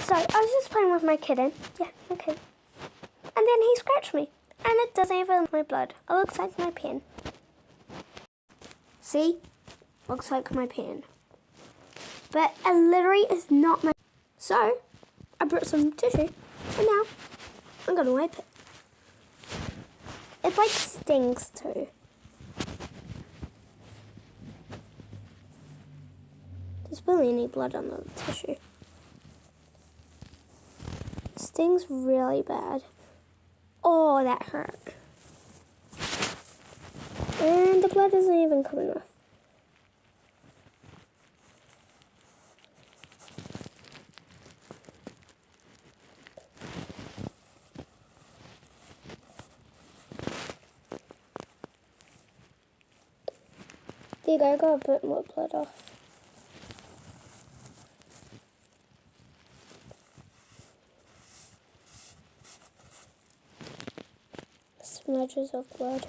So I was just playing with my kitten. Yeah, my kitten. And then he scratched me. And it doesn't even look like my blood. It looks like my pen. See? Looks like my pen. But it literally is not my... So, I brought some tissue. And now, I'm going to wipe it. It like stings too. There's barely any blood on the tissue. It stings really bad. Oh, that hurt. And the blood isn't even coming off. There you go, I got a bit more blood off. Smudges of blood.